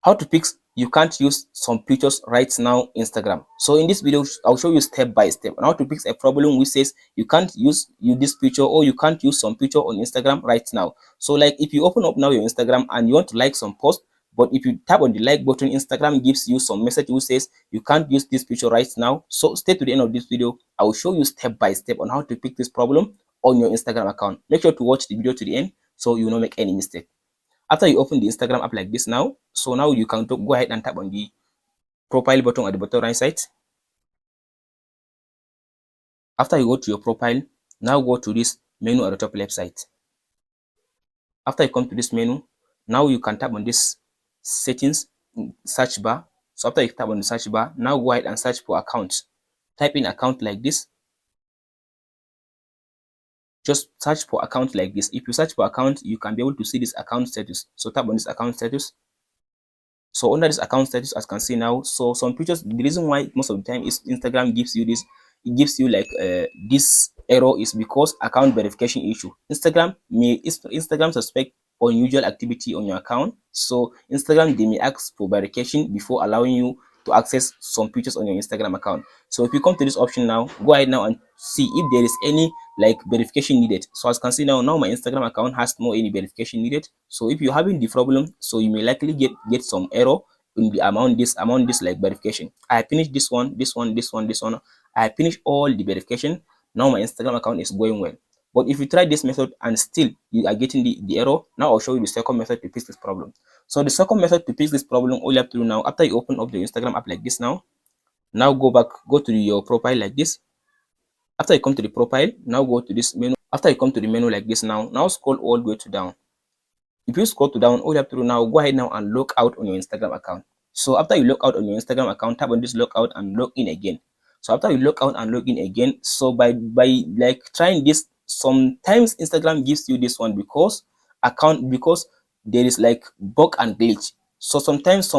How to fix you can't use some features right now Instagram. So in this video I'll show you step by step on how to fix a problem which says you can't use this feature, or you can't use some feature on Instagram right now. So like if you open up now your Instagram and you want to like some post, but if you tap on the like button, Instagram gives you some message which says you can't use this feature right now. So stay to the end of this video. I will show you step by step on how to fix this problem on your Instagram account. Make sure to watch the video to the end so you will not make any mistake. After you open the Instagram app like this now, so now you can go ahead and tap on the profile button at the bottom right side. After you go to your profile, now go to this menu at the top left side. After you come to this menu, now you can tap on this settings search bar. So after you tap on the search bar, now go ahead and search for account. Type in account like this. Just search for account like this. If you search for account, you can be able to see this account status. So tap on this account status. So under this account status, as you can see now, so some pictures, the reason why most of the time is Instagram gives you this, it gives you like this error is because account verification issue. Instagram suspect unusual activity on your account. So Instagram, they may ask for verification before allowing you to access some pictures on your Instagram account. So if you come to this option now, go ahead now and see if there is any like verification needed. So as you can see now my Instagram account has no any verification needed. So if you're having the problem, so you may likely get some error in the amount this like verification. I finished this one. I finished all the verification. Now my Instagram account is going well. But if you try this method and still you are getting the error, now I'll show you the second method to fix this problem. So the second method to fix this problem, all you have to do now, after you open up the Instagram app like this now go back, go to your profile like this. After you come to the profile, now go to this menu. After you come to the menu like this now scroll all the way to down. If you scroll to down, all you have to do now, go ahead now and log out on your Instagram account. So after you log out on your Instagram account, tap on this log out and log in again. So after you log out and log in again, so by like trying this, sometimes Instagram gives you this one because there is like bug and glitch. So sometimes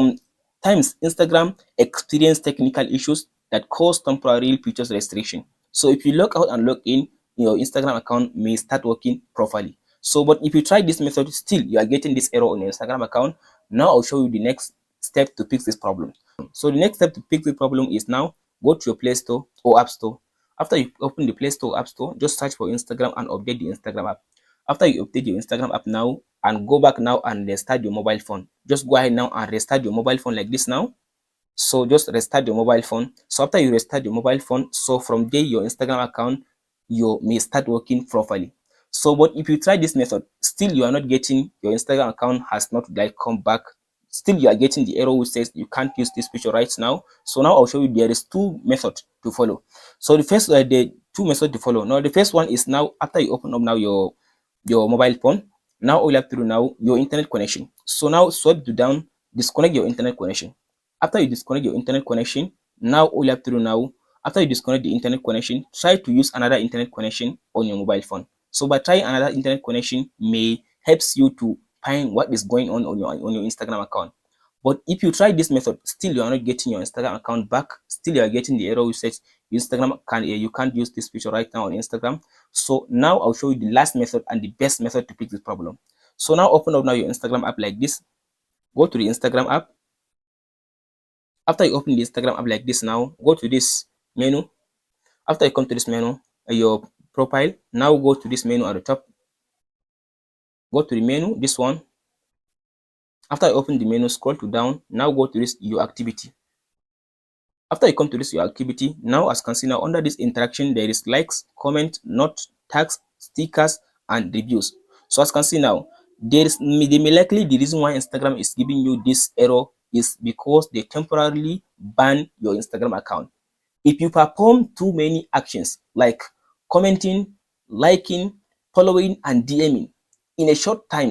Instagram experience technical issues that cause temporary features restriction. So if you log out and log in, your Instagram account may start working properly. So but if you try this method, still you are getting this error on your Instagram account. Now I'll show you the next step to fix this problem. So the next step to fix the problem is now go to your Play Store or App Store. After you open the Play Store or App Store, just search for Instagram and update the Instagram app. After you update your Instagram app now and go back now and restart your mobile phone, just go ahead now and restart your mobile phone like this now. So just restart your mobile phone. So after you restart your mobile phone, so from there your Instagram account you may start working properly. So but if you try this method, still you are not getting, your Instagram account has not like come back, still you are getting the error which says you can't use this picture right now. So now I'll show you there is two methods to follow. So the first the two methods to follow. Now the first one is now after you open up now your mobile phone, now all you have to do now your internet connection. So now swipe to down, disconnect your internet connection. After you disconnect your internet connection, now all you have to do now, after you disconnect the internet connection, try to use another internet connection on your mobile phone. So by trying another internet connection may helps you to find what is going on your Instagram account. But if you try this method, still you are not getting your Instagram account back. Still you are getting the error which says Instagram you can't use this picture right now on Instagram. So now I'll show you the last method and the best method to fix this problem. So now open up now your Instagram app like this. Go to the Instagram app. After you open the Instagram app like this now, go to this menu. After you come to this menu, your profile, now go to this menu at the top. Go to the menu, this one. After you open the menu, scroll to down. Now go to this your activity. After you come to this your activity, now as you can see now under this interaction, there is likes, comment, note, tags, stickers, and reviews. So as you can see now, they may likely the reason why Instagram is giving you this error is because they temporarily ban your Instagram account. If you perform too many actions like commenting, liking, following, and DMing in a short time,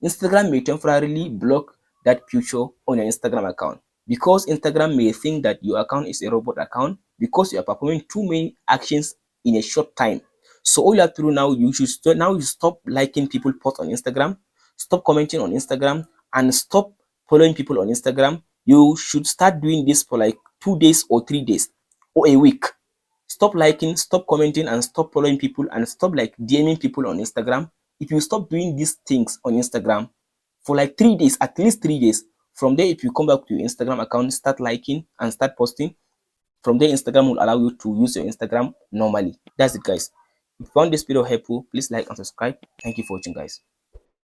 Instagram may temporarily block that feature on your Instagram account because Instagram may think that your account is a robot account because you are performing too many actions in a short time. So all you have to do now, you should stop liking people post on Instagram, stop commenting on Instagram, and stop following people on Instagram. You should start doing this for like 2 days or 3 days or a week. Stop liking, stop commenting, and stop following people, and stop like DMing people on Instagram. If you stop doing these things on Instagram, for like 3 days, at least 3 days. From there, if you come back to your Instagram account, start liking and start posting, from there Instagram will allow you to use your Instagram normally. That's it, guys. If you found this video helpful, please like and subscribe. Thank you for watching, guys.